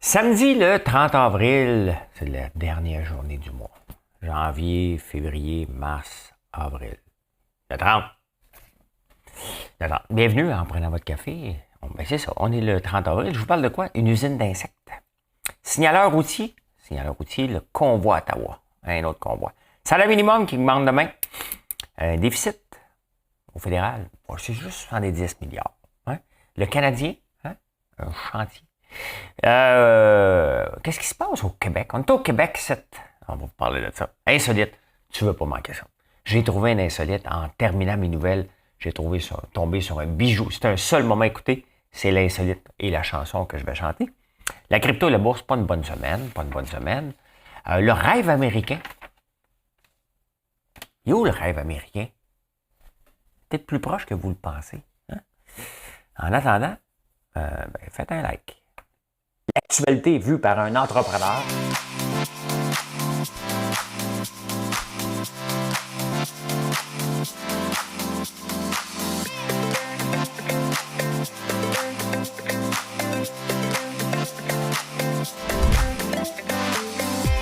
Samedi le 30 avril, c'est la dernière journée du mois. Janvier, février, mars, avril. Le 30. Le 30. Bienvenue en prenant votre café. Ben c'est ça, on est le 30 avril. Je vous parle de quoi? Une usine d'insectes. Signaleur routier, le convoi Ottawa. Un autre convoi. Salaire minimum qui augmente demain. Un déficit au fédéral. Bon, c'est juste 70 milliards. Hein? Le Canadien, hein? Un chantier. Qu'est-ce qui se passe au Québec? On est au Québec, on va vous parler de ça. Insolite, tu veux pas manquer ça. J'ai trouvé un insolite en terminant mes nouvelles. J'ai tombé sur un bijou. C'est un seul moment à écouter. C'est l'insolite et la chanson que je vais chanter. La crypto et la bourse, pas une bonne semaine. Le rêve américain. Il est où le rêve américain? Peut-être plus proche que vous le pensez. Hein? En attendant, faites un like. L'actualité vue par un entrepreneur.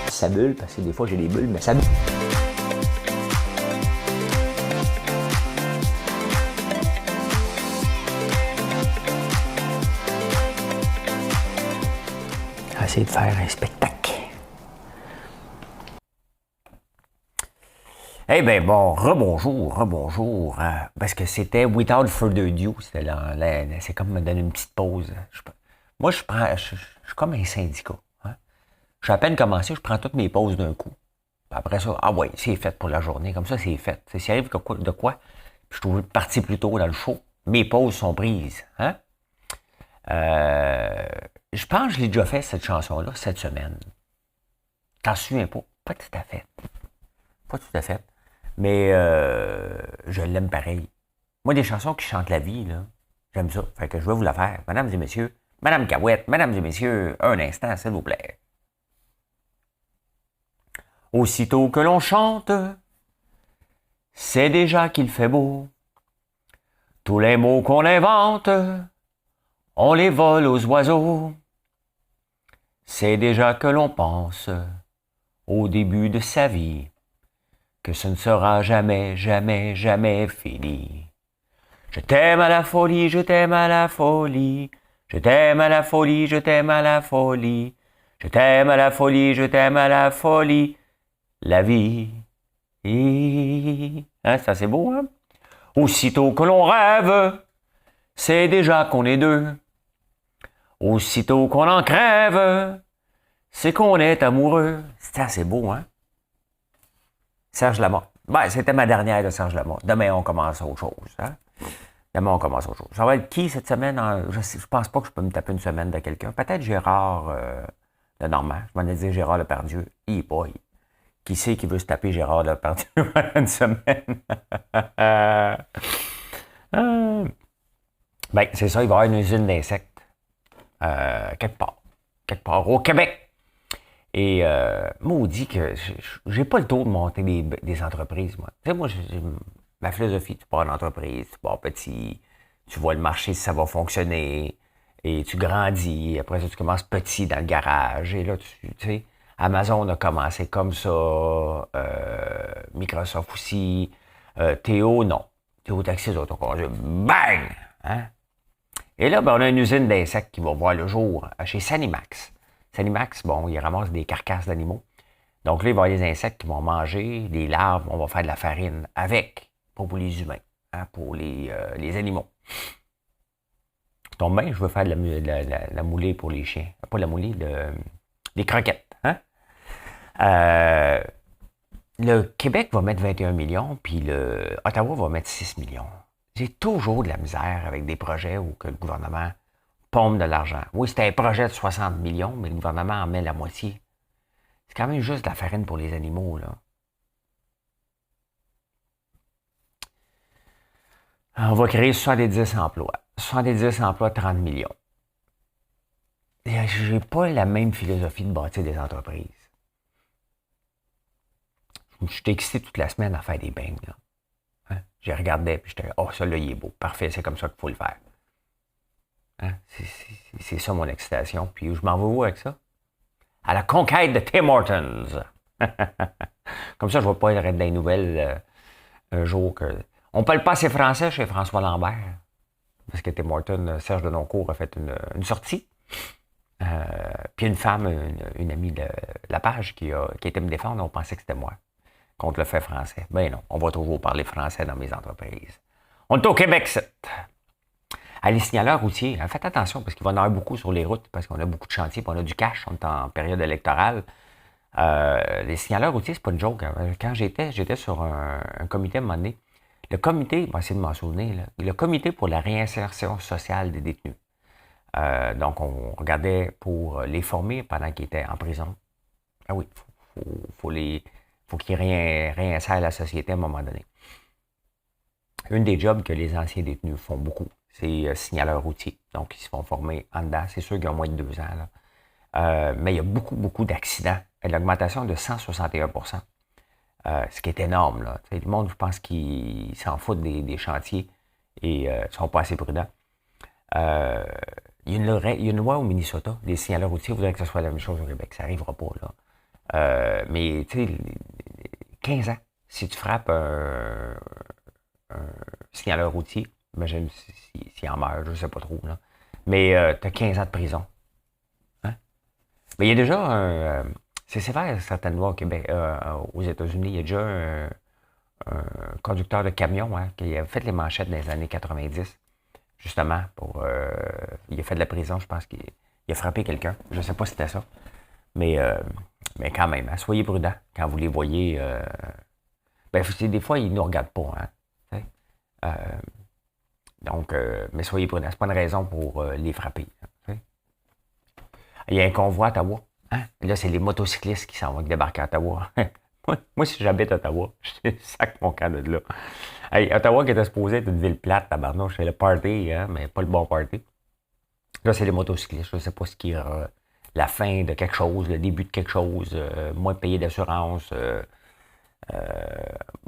Ça bulle, parce que des fois j'ai des bulles, mais ça bulle. Essayer de faire un spectacle. Eh bien, bon, rebonjour. Parce que c'était Without Further Ado. C'est comme me donner une petite pause. Moi, je suis comme un syndicat. Hein? Je suis à peine commencé, je prends toutes mes pauses d'un coup. Puis après ça, c'est fait pour la journée. Comme ça, c'est fait. S'il arrive de quoi, puis je trouve parti plus tôt dans le show, mes pauses sont prises. Hein? Je pense que je l'ai déjà fait, cette chanson-là, cette semaine. T'en souviens pas? Pas tout à fait. Mais je l'aime pareil. Moi, des chansons qui chantent la vie, là, j'aime ça. Fait que je vais vous la faire. Mesdames et messieurs, Madame Cahouette, mesdames et messieurs, un instant, s'il vous plaît. Aussitôt que l'on chante, c'est déjà qu'il fait beau. Tous les mots qu'on invente, on les vole aux oiseaux. C'est déjà que l'on pense, au début de sa vie, que ce ne sera jamais, jamais, jamais fini. Je t'aime à la folie, je t'aime à la folie. Je t'aime à la folie, je t'aime à la folie. Je t'aime à la folie, je t'aime à la folie. La vie. Hein, ça c'est beau, hein? Aussitôt que l'on rêve, c'est déjà qu'on est deux. Aussitôt qu'on en crève, c'est qu'on est amoureux. C'est assez beau, hein? Serge Lamotte. C'était ma dernière de Serge Lamotte. Demain, on commence autre chose. Hein? Ça va être qui cette semaine? Je pense pas que je peux me taper une semaine de quelqu'un. Peut-être Gérard de Normand. Je m'en ai dit Gérard Lepardieu. Boy. Qui c'est qui veut se taper Gérard Lepardieu pendant une semaine? C'est ça, il va y avoir une usine d'insectes. Quelque part au Québec. Et maudit que j'ai pas le tour de monter des entreprises, moi. Tu sais, moi, ma philosophie, tu pars en entreprise, tu pars petit, tu vois le marché si ça va fonctionner, et tu grandis, après ça, tu commences petit dans le garage, et là, tu sais, Amazon a commencé comme ça, Microsoft aussi, Théo, non. Théo Taxis Autoconduite, bang! Hein? Et là, on a une usine d'insectes qui va voir le jour chez Sanimax. Sanimax, il ramasse des carcasses d'animaux. Donc là, il va y avoir des insectes qui vont manger, des larves, on va faire de la farine avec, pas pour les humains, hein, pour les animaux. Donc je veux faire de la moulée pour les chiens. Pas la moulée, des croquettes. Hein? Le Québec va mettre 21 millions, puis le Ottawa va mettre 6 millions. J'ai toujours de la misère avec des projets où que le gouvernement pompe de l'argent. Oui, c'était un projet de 60 millions, mais le gouvernement en met la moitié. C'est quand même juste de la farine pour les animaux, là. On va créer 70 emplois. 70 emplois, 30 millions. J'ai pas la même philosophie de bâtir des entreprises. Je suis excité toute la semaine à faire des beignes, là. Hein? J'ai regardé, puis j'étais, ça là, il est beau. Parfait, c'est comme ça qu'il faut le faire. Hein? C'est ça mon excitation. Puis je m'en vais où avec ça? À la conquête de Tim Hortons. Comme ça, je ne vais pas être dans les nouvelles un jour que... On parle pas assez français chez François Lambert. Parce que Tim Hortons, Serge Denoncourt a fait une sortie. Puis une femme, une amie de la page qui était me défendre, on pensait que c'était moi contre le fait français. Ben non, on va toujours parler français dans mes entreprises. On est au Québec, c'est. Les signaleurs routiers, faites attention parce qu'il va y en avoir beaucoup sur les routes parce qu'on a beaucoup de chantiers, puis on a du cash, on est en période électorale. Les signaleurs routiers, c'est pas une joke. Hein. Quand j'étais sur un comité à un moment donné, le comité, je vais essayer de m'en souvenir, là, le comité pour la réinsertion sociale des détenus. Donc, on regardait pour les former pendant qu'ils étaient en prison. Ah oui, faut qu'ils réinsèrent la société à un moment donné. Une des jobs que les anciens détenus font beaucoup, c'est signaleurs routiers. Donc, ils se font former en dedans. C'est sûr qu'ils ont moins de 2 ans. Là. Mais il y a beaucoup, beaucoup d'accidents. L'augmentation de 161 ce qui est énorme. Là. Le monde, je pense qu'ils s'en foutent des chantiers et ne sont pas assez prudents. Il y a une loi au Minnesota. Les signaleurs routiers voudraient que ce soit la même chose au Québec. Ça n'arrivera pas. Là. Mais tu sais, 15 ans, si tu frappes un signaleur routier, imagine s'il en meurt, je ne sais pas trop. Là. Mais tu as 15 ans de prison. Hein? Mais il y a déjà un... c'est sévère, certaines lois au Québec, aux États-Unis. Il y a déjà un conducteur de camion qui a fait les manchettes dans les années 90, justement, il a fait de la prison, je pense qu'il a frappé quelqu'un. Je ne sais pas si c'était ça. Mais quand même, soyez prudents quand vous les voyez. Des fois, ils ne nous regardent pas. Hein, donc, mais soyez prudents. Ce n'est pas une raison pour les frapper. Hein, il y a un convoi à Ottawa. Hein? Là, c'est les motocyclistes qui s'en vont débarquer à Ottawa. moi, si j'habite à Ottawa, je sac mon camp de là. Hey, Ottawa qui était supposé être une ville plate, tabarnouche, c'est le party, hein, mais pas le bon party. Là, c'est les motocyclistes. Je ne sais pas ce qui est la fin de quelque chose, le début de quelque chose, moins payé d'assurance.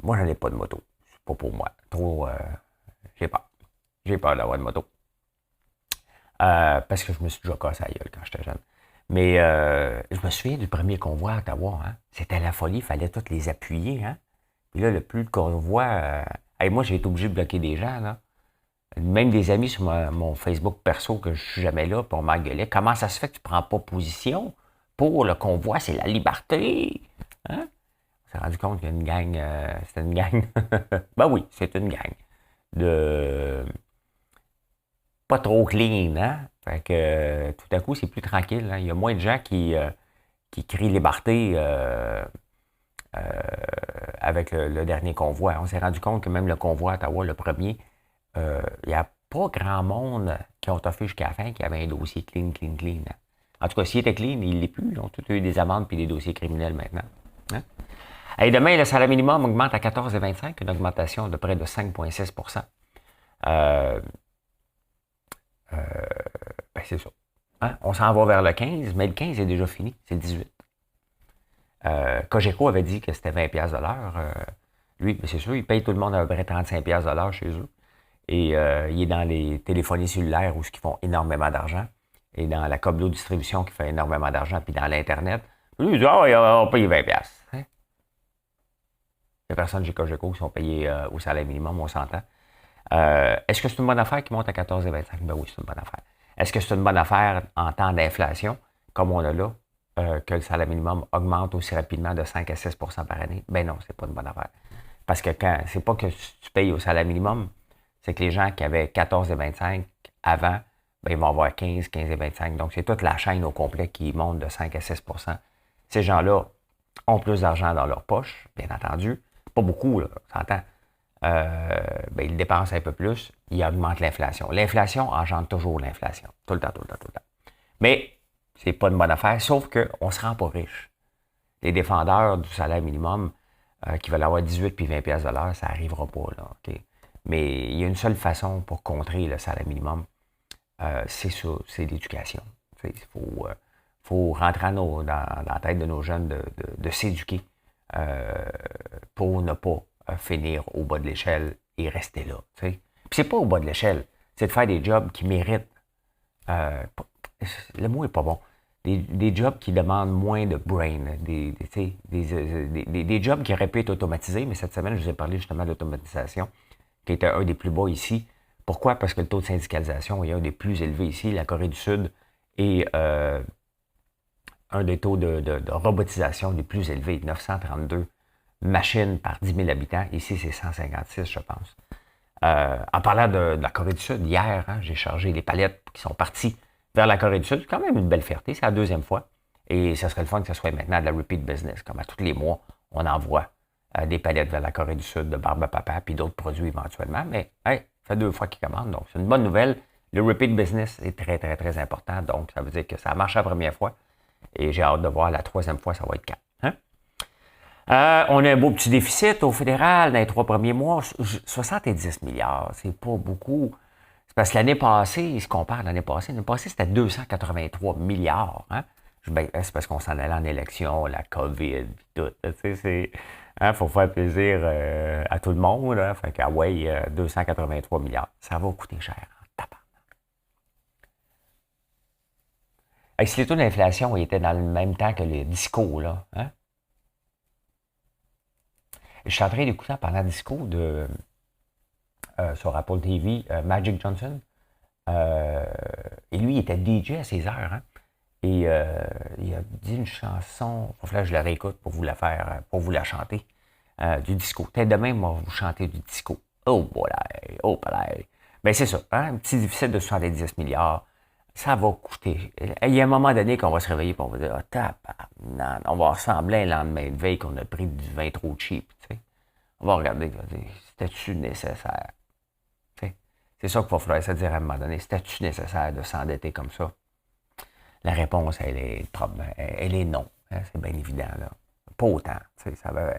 Moi, j'en ai pas de moto. C'est pas pour moi. Trop, j'ai peur. J'ai peur d'avoir de moto. Parce que je me suis déjà cassé la gueule quand j'étais jeune. Mais je me souviens du premier convoi à Ottawa. Hein? C'était la folie, il fallait tous les appuyer. Hein? Puis là, le plus de convoi... moi, j'ai été obligé de bloquer des gens. Là. Même des amis sur mon Facebook perso que je suis jamais là, puis on m'engueulait. Comment ça se fait que tu prends pas position pour le convoi? C'est la liberté. Hein? On s'est rendu compte qu'il y a une gang... c'était une gang... ben oui, c'est une gang. De... Pas trop clean, hein? Fait que tout à coup, c'est plus tranquille. Hein? Il y a moins de gens qui crient liberté avec le dernier convoi. On s'est rendu compte que même le convoi à Ottawa, le premier, il n'y a pas grand monde qui ont toffé jusqu'à la fin qui avait un dossier clean. Hein? En tout cas, s'il était clean, il ne l'est plus. Ils ont tous eu des amendes et des dossiers criminels maintenant. Hein? Et demain, le salaire minimum augmente à 14,25, une augmentation de près de 5,6 c'est ça. Hein? On s'en va vers le 15, mais le 15 est déjà fini, c'est le 18. Cogeco avait dit que c'était 20$ de l'heure. Lui, c'est sûr, il paye tout le monde à peu près 35$ de l'heure chez eux. Et il est dans les téléphonies cellulaires où ils font énormément d'argent. Et dans la distribution qui fait énormément d'argent, puis dans l'Internet. Lui, il dit, on va payer 20$. Hein? Il n'y a personne chez Cogeco qui sont payés au salaire minimum, on s'entend. Est-ce que c'est une bonne affaire qui monte à 14,25$? Ben oui, c'est une bonne affaire. Est-ce que c'est une bonne affaire en temps d'inflation, comme on a là, que le salaire minimum augmente aussi rapidement de 5 à 6 par année? Ben non, c'est pas une bonne affaire. Parce que c'est pas que tu payes au salaire minimum, c'est que les gens qui avaient 14,25$ avant, ben ils vont avoir 15,25$. Donc, c'est toute la chaîne au complet qui monte de 5 à 6 %. Ces gens-là ont plus d'argent dans leur poche, bien entendu. Pas beaucoup, là, on s'entend. Ils dépensent un peu plus, ils augmentent l'inflation. L'inflation engendre toujours l'inflation. Tout le temps. Mais c'est pas une bonne affaire, sauf qu'on ne se rend pas riche. Les défendeurs du salaire minimum qui veulent avoir 18 puis 20$ de l'heure, ça n'arrivera pas. Là, okay? Mais il y a une seule façon pour contrer le salaire minimum, c'est ça, c'est l'éducation. Il faut rentrer dans la tête de nos jeunes de s'éduquer pour ne pas finir au bas de l'échelle et rester là. Puis c'est pas au bas de l'échelle, c'est de faire des jobs qui méritent le mot est pas bon. Des jobs qui demandent moins de brain, des jobs qui auraient pu être automatisés, mais cette semaine, je vous ai parlé justement d'automatisation, qui était un des plus bas ici. Pourquoi? Parce que le taux de syndicalisation est un des plus élevés ici. La Corée du Sud est un des taux de robotisation les plus élevés, 932 machines par 10 000 habitants. Ici, c'est 156, je pense. En parlant de la Corée du Sud, hier, j'ai chargé les palettes qui sont parties vers la Corée du Sud. C'est quand même une belle fierté. C'est la deuxième fois. Et ce serait le fun que ce soit maintenant de la repeat business. Comme à tous les mois, on envoie des palettes vers la Corée du Sud de Barbe à Papa puis d'autres produits éventuellement. Mais hey, ça fait 2 fois qu'ils commandent. Donc, c'est une bonne nouvelle. Le repeat business est très, très, très important. Donc, ça veut dire que ça a marché la première fois. Et j'ai hâte de voir la troisième fois, ça va être quand. Hein? On a un beau petit déficit au fédéral dans les 3 premiers mois. 70 milliards, c'est pas beaucoup. C'est parce que l'année passée, se compare l'année passée, c'était 283 milliards. Hein? Ben, c'est parce qu'on s'en allait en élection, la COVID, tout. Tu sais, faut faire plaisir à tout le monde. Hein? Fait que, ouais, 283 milliards. Ça va coûter cher. Si les taux d'inflation étaient dans le même temps que les discours, là, hein? Je suis en train d'écouter en parlant de discours sur Apple TV, Magic Johnson. Et lui, il était DJ à ses heures. Hein? Et il a dit une chanson. Il faut que je la réécoute pour vous la faire, pour vous la chanter. Du disco. Peut-être demain, moi, vous chanter du disco. Oh, boy, oh, boy. Ben, c'est ça. Hein? Un petit déficit de 70 milliards. Ça va coûter. Il y a un moment donné qu'on va se réveiller et on va dire, non, on va ressembler un lendemain de veille qu'on a pris du vin trop cheap. T'sais. On va regarder, c'était-tu nécessaire? T'sais. C'est ça qu'il va falloir se dire à un moment donné. C'était-tu nécessaire de s'endetter comme ça? La réponse, elle est non. Hein? C'est bien évident. Là. Pas autant. Ça n'a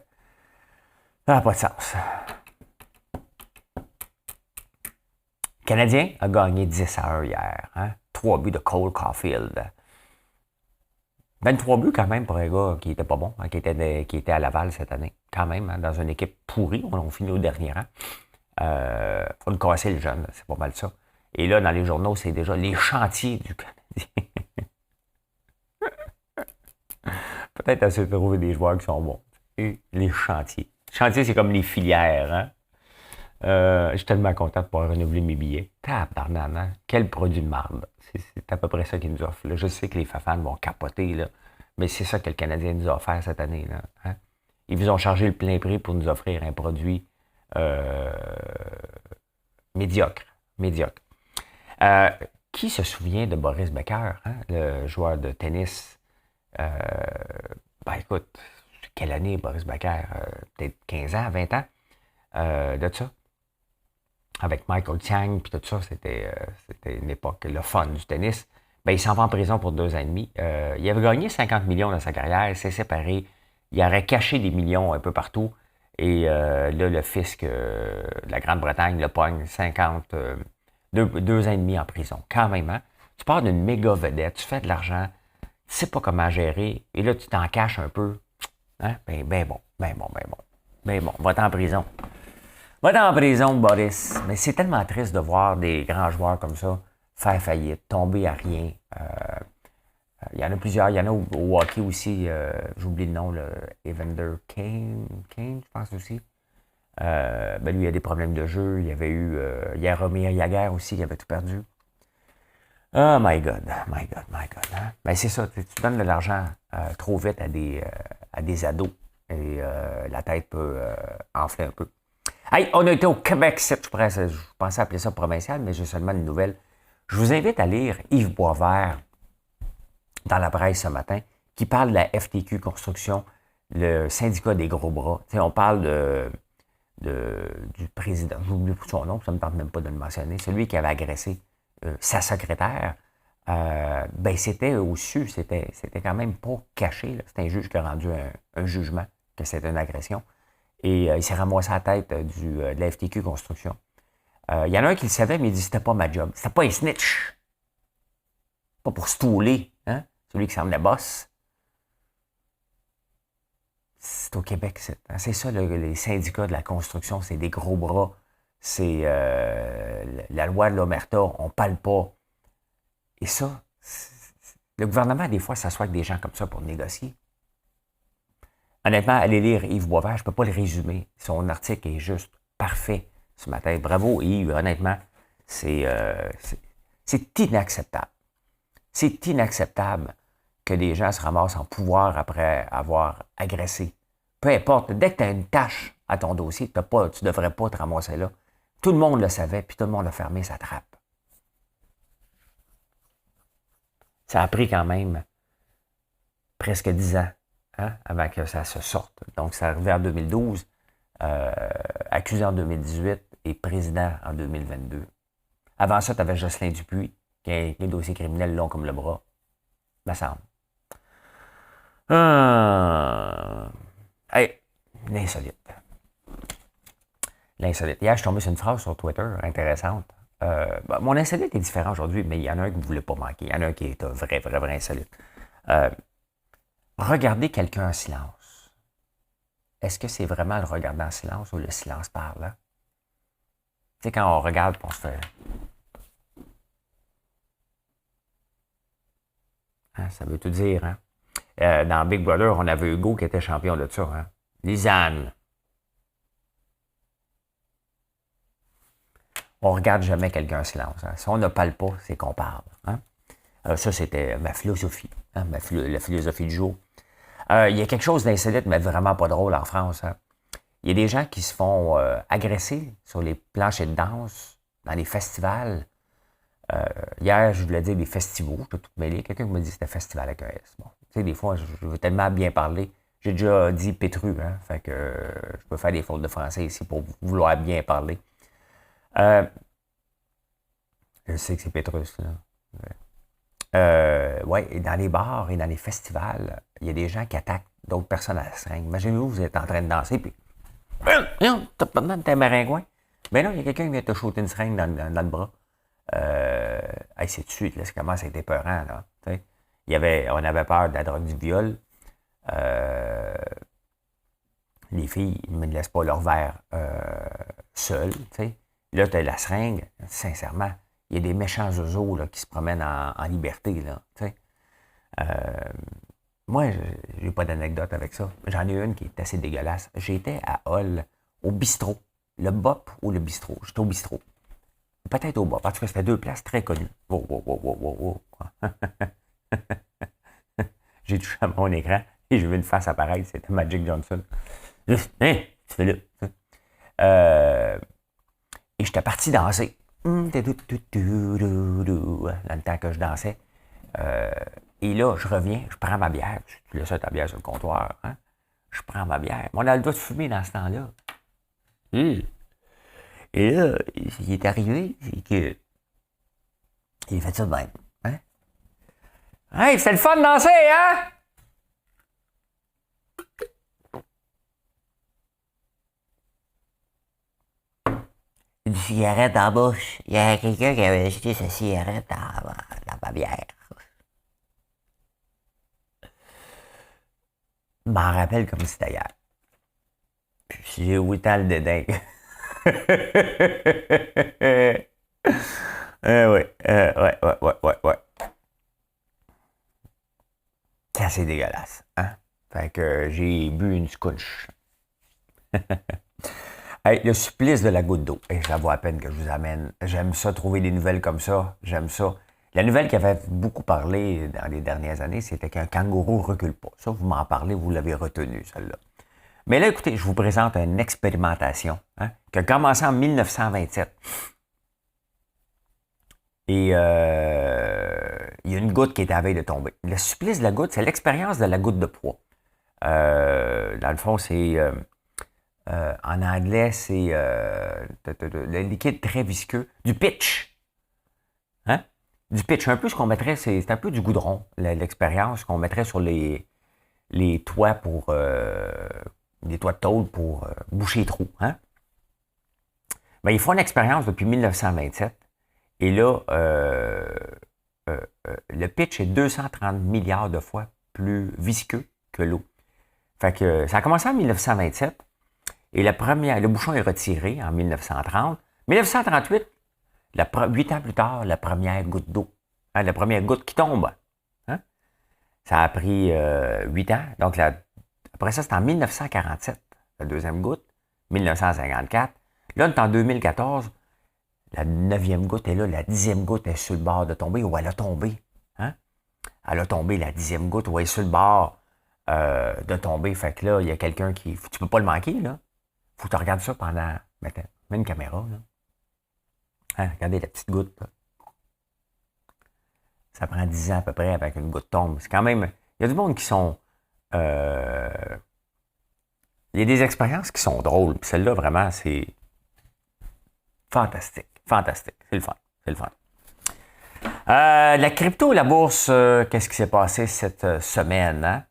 pas de sens. Le Canadien a gagné 10-1 hier. Hein? 3 buts de Cole Caulfield. 23 buts quand même pour un gars qui était pas bon, hein, qui était à Laval cette année. Quand même, hein, dans une équipe pourrie. On finit au dernier rang. Faut le casser le jeune, c'est pas mal ça. Et là, dans les journaux, c'est déjà les chantiers du Canadien. Peut-être à se trouver des joueurs qui sont bons. Et les chantiers. Les chantiers, c'est comme les filières. Hein? Je suis tellement content de pouvoir renouveler mes billets. Tabarnak, hein? Quel produit de marde. C'est à peu près ça qu'ils nous offrent. Là. Je sais que les fans vont capoter, là, mais c'est ça que le Canadien nous a offert cette année. Là, hein? Ils vous ont chargé le plein prix pour nous offrir un produit médiocre. Qui se souvient de Boris Becker, hein? Le joueur de tennis? Écoute, quelle année Boris Becker? Peut-être 15 ans, 20 ans de ça? Avec Michael Chang, puis tout ça, c'était une époque, le fun du tennis. Il s'en va en prison pour 2 ans et demi. Il avait gagné 50 millions dans sa carrière, il s'est séparé. Il aurait caché des millions un peu partout. Et là, le fisc de la Grande-Bretagne le pogne 2 ans et demi en prison. Quand même, hein? Tu pars d'une méga vedette, tu fais de l'argent, tu sais pas comment gérer, et là, tu t'en caches un peu. Hein? Ben bon. Va-t'en en prison. Va-t'en en prison, Boris. Mais c'est tellement triste de voir des grands joueurs comme ça faire faillite, tomber à rien. Il y en a plusieurs. Il y en a au hockey aussi. J'oublie le nom, Evander Kane, je pense aussi. Lui, il a des problèmes de jeu. Il y avait eu Jaromir Jagr aussi, qui avait tout perdu. Oh my God. Hein? C'est ça. Tu donnes de l'argent trop vite à des ados. Et la tête peut enfler un peu. Hey, on a été au Québec, je pensais appeler ça provincial, mais j'ai seulement une nouvelle. Je vous invite à lire Yves Boisvert dans la presse ce matin, qui parle de la FTQ Construction, le syndicat des gros bras. T'sais, on parle du président, j'oublie son nom, ça ne me tente même pas de le mentionner, celui qui avait agressé sa secrétaire. C'était au-dessus, c'était quand même pas caché. C'était un juge qui a rendu un jugement que c'était une agression. Et il s'est ramassé à la tête de la FTQ Construction. Il y en a un qui le savait, mais il dit c'était pas ma job. C'était pas un snitch. Pas pour stouler, hein? Celui qui s'en est boss. C'est au Québec, c'est ça, les syndicats de la construction, c'est des gros bras. C'est la loi de l'Omerta, on parle pas. Et ça, le gouvernement, des fois, s'assoit avec des gens comme ça pour négocier. Honnêtement, allez lire Yves Boisvert, je ne peux pas le résumer. Son article est juste parfait ce matin. Bravo Yves, honnêtement, c'est inacceptable. C'est inacceptable que des gens se ramassent en pouvoir après avoir agressé. Peu importe, dès que tu as une tâche à ton dossier, tu ne devrais pas te ramasser là. Tout le monde le savait, puis tout le monde a fermé sa trappe. Ça a pris quand même presque 10 ans avant que ça se sorte. Donc, ça arrivé en 2012, accusé en 2018 et président en 2022. Avant ça, tu avais Jocelyn Dupuis, qui a un dossier criminel long comme le bras, me semble. Hey, l'insolite. L'insolite. Hier, je suis tombé sur une phrase sur Twitter intéressante. Mon insolite est différent aujourd'hui, mais il y en a un que vous ne voulez pas manquer. Il y en a un qui est un vrai insolite. Regarder quelqu'un en silence. Est-ce que c'est vraiment le regarder en silence ou le silence parle? Tu sais, quand on regarde, on se fait... ça veut tout dire, hein? Dans Big Brother, on avait Hugo qui était champion de ça, hein? Lisanne. On ne regarde jamais quelqu'un en silence. Hein? Si on ne parle pas, c'est qu'on parle. Hein? Ça, c'était ma philosophie. Hein? La philosophie du jour. Il y a quelque chose d'insolite, mais vraiment pas drôle en France. Hein? Il y a des gens qui se font agresser sur les planchers de danse, dans les festivals. Hier, je voulais dire des festivals, je peux tout mêler. Quelqu'un me dit que c'était festival avec un S. Bon, tu sais, des fois, je veux tellement bien parler. J'ai déjà dit pétru, hein? Fait que je peux faire des fautes de français ici pour vouloir bien parler. Je sais que c'est Pétrus, là. Et dans les bars et dans les festivals, il y a des gens qui attaquent d'autres personnes à la seringue. Imaginez-vous, vous êtes en train de danser, puis... T'as pas de t'es maringouin. Mais non, il y a quelqu'un qui vient te shooter une seringue dans le bras. C'est tout de suite, là, ça commence à être épeurant, là. On avait peur de la drogue du viol. Les filles ne me laissent pas leur verre seul, tu sais. Là, tu as la seringue, sincèrement, il y a des méchants oiseaux là, qui se promènent en liberté, là, tu sais. Moi, j'ai pas d'anecdote avec ça. J'en ai une qui est assez dégueulasse. J'étais à Hull, au bistrot. Le Bop ou le bistrot? J'étais au bistrot. Peut-être au Bop. En tout cas, c'était deux places très connues. Wow. J'ai touché à mon écran et j'ai vu une face apparaître. C'était Magic Johnson. Hein? Tu fais là. Et j'étais parti danser. Dans le temps que je dansais. Et là, je reviens, je prends ma bière. Tu laisses ta bière sur le comptoir. Hein? Je prends ma bière. On a le droit de fumer dans ce temps-là. Et là, ce qui est arrivé, c'est que... Il a fait ça de même. Hein? Hey, c'est le fun de danser, hein? Une cigarette en bouche. Il y a quelqu'un qui avait jeté sa cigarette dans ma bière. Je m'en rappelle comme si c'était hier. Puis j'ai autant le dédain. Ouais. Ça, c'est dégueulasse. Hein? Fait que j'ai bu une scotch. Hey, le supplice de la goutte d'eau. Hey, ça vaut à peine que je vous amène. J'aime ça, trouver des nouvelles comme ça. J'aime ça. La nouvelle qui avait beaucoup parlé dans les dernières années, c'était qu'un kangourou ne recule pas. Ça, vous m'en parlez, vous l'avez retenu, celle-là. Mais là, écoutez, je vous présente une expérimentation qui a commencé en 1927. Et il y a une goutte qui est à veille de tomber. Le supplice de la goutte, c'est l'expérience de la goutte de poids. Dans le fond, c'est... en anglais, c'est le liquide très visqueux. Du pitch. Hein? Du pitch. Un peu ce qu'on mettrait, c'est un peu du goudron. L'expérience qu'on mettrait sur les toits pour... les toits de tôle pour boucher les trous. Hein? Ben, ils font une expérience depuis 1927. Et là, le pitch est 230 milliards de fois plus visqueux que l'eau. Fait que ça a commencé en 1927. Et le bouchon est retiré en 1930. 1938, 8 ans plus tard, la première goutte d'eau. Hein, la première goutte qui tombe. Hein? Ça a pris 8 ans. Donc, après ça, c'est en 1947, la deuxième goutte. 1954. Là, on est en 2014. La 9e goutte est là. La 10e goutte est sur le bord de tomber ou elle a tombé. Hein? Elle a tombé, la 10e goutte, ou elle est sur le bord de tomber. Fait que là, il y a quelqu'un qui... Tu peux pas le manquer, là. Faut que tu regardes ça pendant... Mets une caméra, là. Hein? Regardez la petite goutte, là. Ça prend 10 ans à peu près avec une goutte tombe. C'est quand même... Il y a du monde qui sont... il y a des expériences qui sont drôles. Puis celle-là, vraiment, c'est fantastique. Fantastique. C'est le fun. C'est le fun. La crypto, la bourse, qu'est-ce qui s'est passé cette semaine? Hein?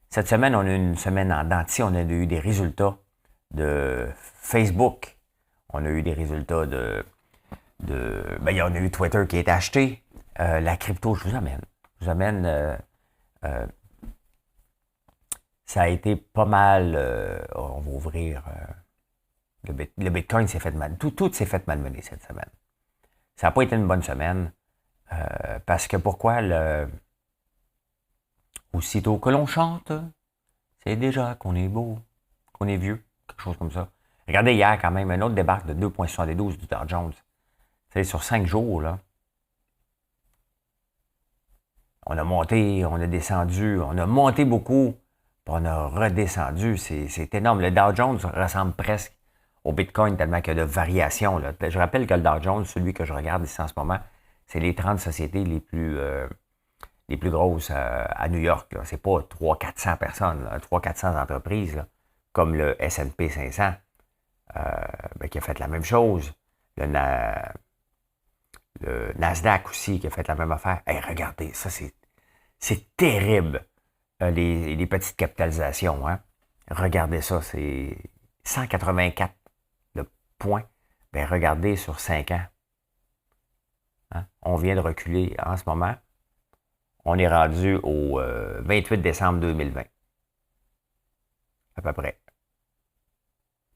Cette semaine, on a eu une semaine en dentier. On a eu des résultats de Facebook. On a eu des résultats ben, on a eu Twitter qui est acheté. La crypto, je vous amène. Ça a été pas mal. On va ouvrir. Le Bitcoin s'est fait mal. Tout s'est fait malmener cette semaine. Ça n'a pas été une bonne semaine. Parce que pourquoi aussitôt que l'on chante, c'est déjà qu'on est beau, qu'on est vieux, quelque chose comme ça. Regardez hier quand même, un autre débarque de 2,72 du Dow Jones. C'est sur 5 jours, là. On a monté, on a descendu, on a monté beaucoup, puis on a redescendu. C'est énorme. Le Dow Jones ressemble presque au Bitcoin tellement qu'il y a de variations. Là. Je rappelle que le Dow Jones, celui que je regarde ici en ce moment, c'est les 30 sociétés les plus grosses à New York. C'est pas 300-400 personnes, 300-400 entreprises, là, comme le S&P 500, ben, qui a fait la même chose. Le Nasdaq aussi, qui a fait la même affaire. Hey, regardez, ça, c'est terrible, les petites capitalisations. Hein? Regardez ça, c'est 184 le point. Ben, regardez sur 5 ans. Hein? On vient de reculer en ce moment. On est rendu au 28 décembre 2020. À peu près.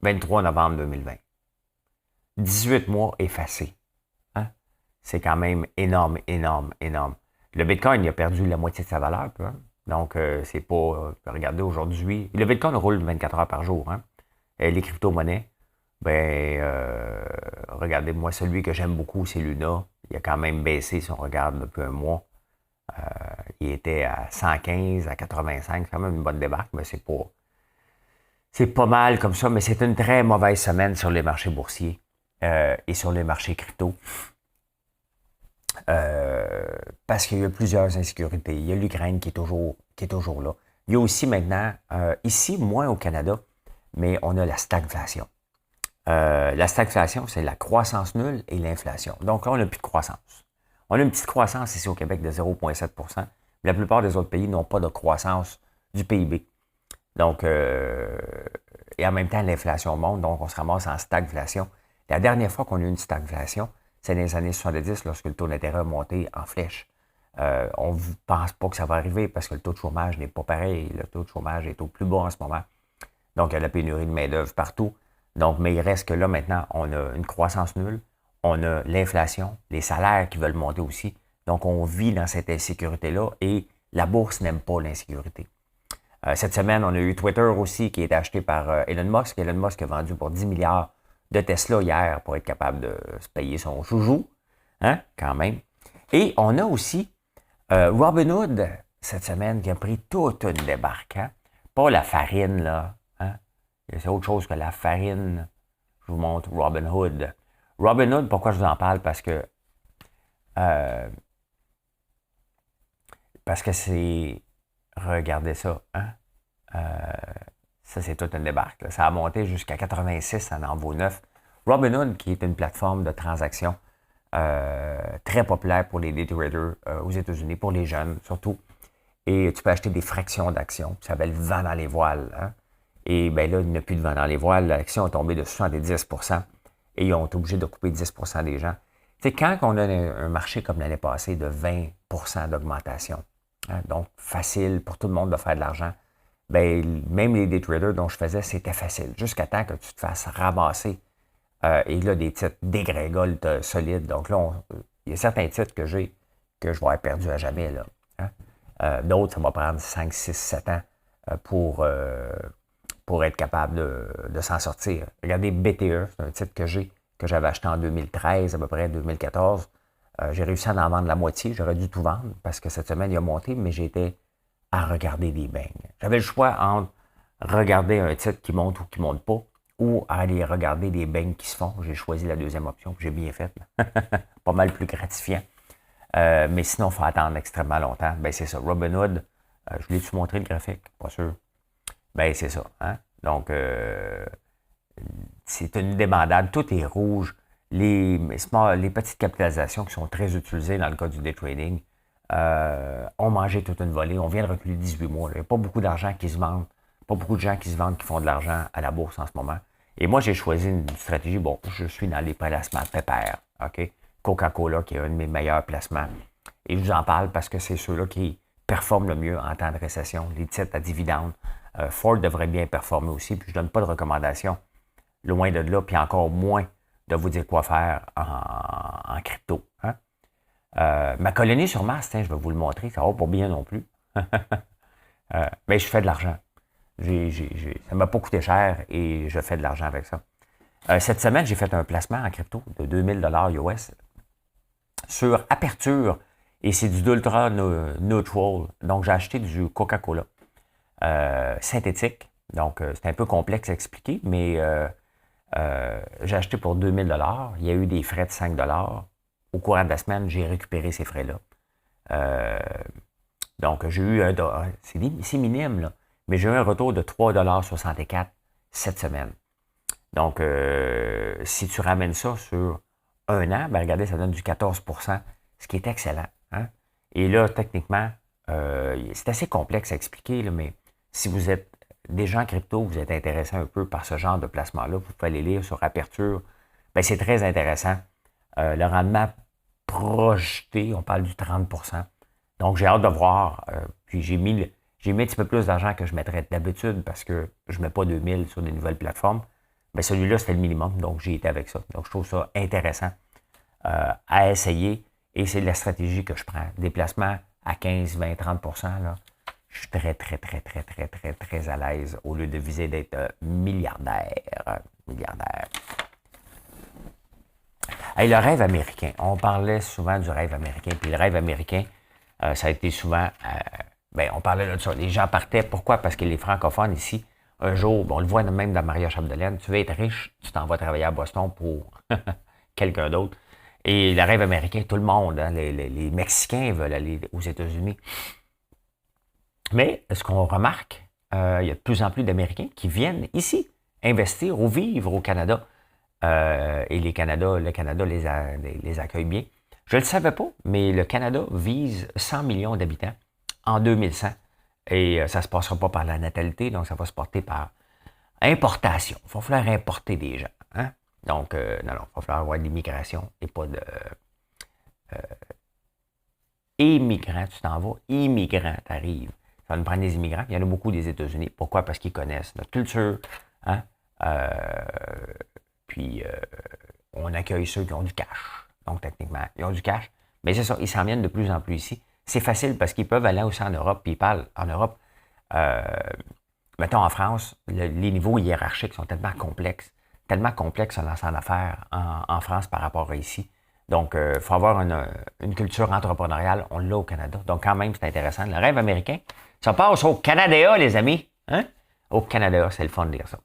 23 novembre 2020. 18 mois effacés. Hein? C'est quand même énorme, énorme, énorme. Le Bitcoin, il a perdu la moitié de sa valeur. Hein? Donc, c'est pas... regardez aujourd'hui. Le Bitcoin roule 24 heures par jour. Hein? Et les crypto-monnaies, ben, regardez, moi, celui que j'aime beaucoup, c'est Luna. Il a quand même baissé, si on regarde depuis un mois. Il était à 115, à 85. C'est quand même une bonne débarque, mais c'est pas mal comme ça. Mais c'est une très mauvaise semaine sur les marchés boursiers et sur les marchés crypto. Parce qu'il y a plusieurs insécurités. Il y a l'Ukraine qui est toujours là. Il y a aussi maintenant, ici, moins au Canada, mais on a la stagflation. La stagflation, c'est la croissance nulle et l'inflation. Donc là, on n'a plus de croissance. On a une petite croissance ici au Québec de 0,7 %. La plupart des autres pays n'ont pas de croissance du PIB. Donc, et en même temps, l'inflation monte, donc on se ramasse en stagflation. La dernière fois qu'on a eu une stagflation, c'est dans les années 70, lorsque le taux d'intérêt a monté en flèche. On ne pense pas que ça va arriver parce que le taux de chômage n'est pas pareil. Le taux de chômage est au plus bas en ce moment. Donc, il y a la pénurie de main-d'œuvre partout. Donc, mais il reste que là, maintenant, on a une croissance nulle. On a l'inflation, les salaires qui veulent monter aussi. Donc, on vit dans cette insécurité-là et la bourse n'aime pas l'insécurité. Cette semaine, on a eu Twitter aussi qui est acheté par Elon Musk. Elon Musk a vendu pour 10 milliards de Tesla hier pour être capable de se payer son joujou. Hein, quand même. Et on a aussi Robinhood cette semaine qui a pris toute une débarque. Hein? Pas la farine, là. Hein? C'est autre chose que la farine. Je vous montre Robinhood. Robinhood, pourquoi je vous en parle? Parce que c'est... Regardez ça. Hein? Ça, c'est toute une débarque. Là. Ça a monté jusqu'à 86, ça en vaut 9. Robinhood, qui est une plateforme de transaction très populaire pour les day traders aux États-Unis, pour les jeunes surtout. Et tu peux acheter des fractions d'actions. Ça s'appelle vent dans les voiles. Hein? Et bien là, il n'y a plus de vent dans les voiles. L'action est tombée de 70 % et ils ont été obligés de couper 10 % des gens. Tu sais, quand on a un marché comme l'année passée de 20 % d'augmentation, hein, donc facile pour tout le monde de faire de l'argent, ben même les day traders dont je faisais, c'était facile. Jusqu'à temps que tu te fasses ramasser. Et là, des titres dégringolent solides. Donc là, il y a certains titres que j'ai que je vais avoir perdu à jamais, là. Hein? D'autres, ça va prendre 5, 6, 7 ans pour être capable de s'en sortir. Regardez BTE, c'est un titre que j'avais acheté en 2013, à peu près 2014. J'ai réussi à en vendre la moitié. J'aurais dû tout vendre parce que cette semaine, il a monté, mais j'étais à regarder des beignes. J'avais le choix entre regarder un titre qui monte ou qui ne monte pas, ou aller regarder des beignes qui se font. J'ai choisi la deuxième option, j'ai bien fait. Pas mal plus gratifiant. Mais sinon, il faut attendre extrêmement longtemps. Ben c'est ça. Robinhood, je voulais-tu montrer le graphique? Pas sûr. Ben c'est ça. Hein? Donc, c'est une débandade. Tout est rouge. Les petites capitalisations qui sont très utilisées dans le cas du day trading ont mangé toute une volée. On vient de reculer 18 mois. Il n'y a pas beaucoup d'argent qui se vendent. Pas beaucoup de gens qui se vendent, qui font de l'argent à la bourse en ce moment. Et moi, j'ai choisi une stratégie. Bon, je suis dans les placements pépères. OK? Coca-Cola, qui est un de mes meilleurs placements. Et je vous en parle parce que c'est ceux-là qui performent le mieux en temps de récession. Les titres à dividendes. Ford devrait bien performer aussi. Puis je ne donne pas de recommandations. Loin de là, puis encore moins de vous dire quoi faire en crypto. Hein? Ma colonie sur Mars, tiens, je vais vous le montrer. Ça va pas bien non plus. Mais je fais de l'argent. Ça ne m'a pas coûté cher et je fais de l'argent avec ça. Cette semaine, j'ai fait un placement en crypto de 2000 $ US sur Aperture et c'est du ultra neutral. Donc, j'ai acheté du Coca-Cola synthétique. Donc, c'est un peu complexe à expliquer, mais j'ai acheté pour 2000 $. Il y a eu des frais de 5 $. Au courant de la semaine, j'ai récupéré ces frais-là. Donc, j'ai eu c'est minime, là, mais j'ai eu un retour de 3,64 $ cette semaine. Donc, si tu ramènes ça sur un an, ben regardez, ça donne du 14 %, ce qui est excellent. Hein? Et là, techniquement, c'est assez complexe à expliquer, là, mais si vous êtes des gens crypto, vous êtes intéressés un peu par ce genre de placement-là, vous pouvez aller lire sur Aperture. Ben, c'est très intéressant. Le rendement projeté, on parle du 30 %. Donc, j'ai hâte de voir. Puis, j'ai mis un petit peu plus d'argent que je mettrais d'habitude parce que je ne mets pas 2000 sur des nouvelles plateformes. Mais celui-là, c'était le minimum. Donc, j'ai été avec ça. Donc, je trouve ça intéressant à essayer. Et c'est la stratégie que je prends. Des placements à 15, 20, 30 % là. Je suis très, très, très, très, très, très, très à l'aise au lieu de viser d'être milliardaire. Hey, le rêve américain. On parlait souvent du rêve américain. Puis le rêve américain, ça a été souvent... on parlait de ça. Les gens partaient. Pourquoi? Parce que les francophones ici, un jour, on le voit même dans Maria Chapdelaine, tu veux être riche, tu t'en vas travailler à Boston pour quelqu'un d'autre. Et le rêve américain, tout le monde, hein, les Mexicains veulent aller aux États-Unis. Mais ce qu'on remarque, il y a de plus en plus d'Américains qui viennent ici investir ou vivre au Canada. Et le Canada les accueille bien. Je ne le savais pas, mais le Canada vise 100 millions d'habitants en 2100. Et ça ne se passera pas par la natalité, donc ça va se porter par importation. Il va falloir importer des gens. Hein? Donc, non, il va falloir avoir de l'immigration et pas de... immigrants, tu t'en vas, immigrants, t'arrives. Ça va nous prendre des immigrants. Il y en a beaucoup des États-Unis. Pourquoi? Parce qu'ils connaissent notre culture. Hein? Puis, on accueille ceux qui ont du cash. Donc, techniquement, ils ont du cash. Mais c'est ça, ils s'en viennent de plus en plus ici. C'est facile parce qu'ils peuvent aller aussi en Europe, puis ils parlent en Europe. Mettons en France, les niveaux hiérarchiques sont tellement complexes en lançant d'affaires en France par rapport à ici. Donc, il faut avoir une culture entrepreneuriale. On l'a au Canada. Donc, quand même, c'est intéressant. Le rêve américain, ça passe au Canada, les amis. Hein? Au Canada, c'est le fun de dire ça.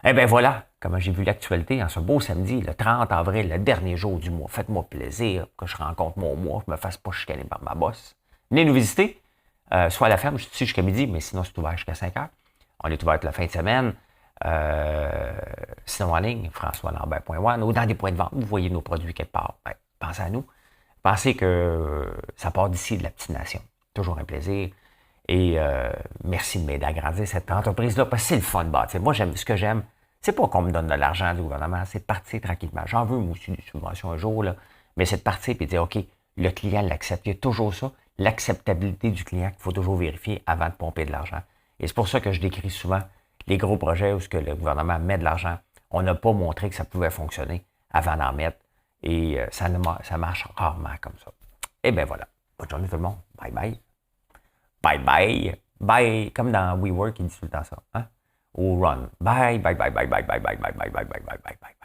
Eh bien, voilà comment j'ai vu l'actualité en ce beau samedi, le 30 avril, le dernier jour du mois. Faites-moi plaisir que je rencontre mon mois, je me fasse pas chicaner par ma boss. Venez nous visiter, soit à la ferme, je suis ici jusqu'à midi, mais sinon, c'est ouvert jusqu'à 5 heures. On est ouvert la fin de semaine. Sinon, en ligne, françoislambert.one ou dans des points de vente, vous voyez nos produits quelque part. Ben, pensez à nous. Pensez que ça part d'ici, de la petite nation. Toujours un plaisir. Et merci de m'aider à grandir cette entreprise-là, parce que c'est le fun de bâtir. Moi, ce que j'aime, c'est pas qu'on me donne de l'argent du gouvernement, c'est de partir tranquillement. J'en veux, moi aussi, des subventions un jour, là, mais c'est de partir et de dire, OK, le client l'accepte. Il y a toujours ça, l'acceptabilité du client qu'il faut toujours vérifier avant de pomper de l'argent. Et c'est pour ça que je décris souvent les gros projets où le gouvernement met de l'argent. On n'a pas montré que ça pouvait fonctionner avant d'en mettre. Et ça marche rarement comme ça. Et bien voilà. Bonne journée tout le monde. Bye bye. Bye bye. Bye. Comme dans WeWork, il dit tout le temps ça. Hein? Ou run. Bye, bye, bye, bye, bye, bye, bye, bye, bye, bye, bye, bye, bye, bye, bye.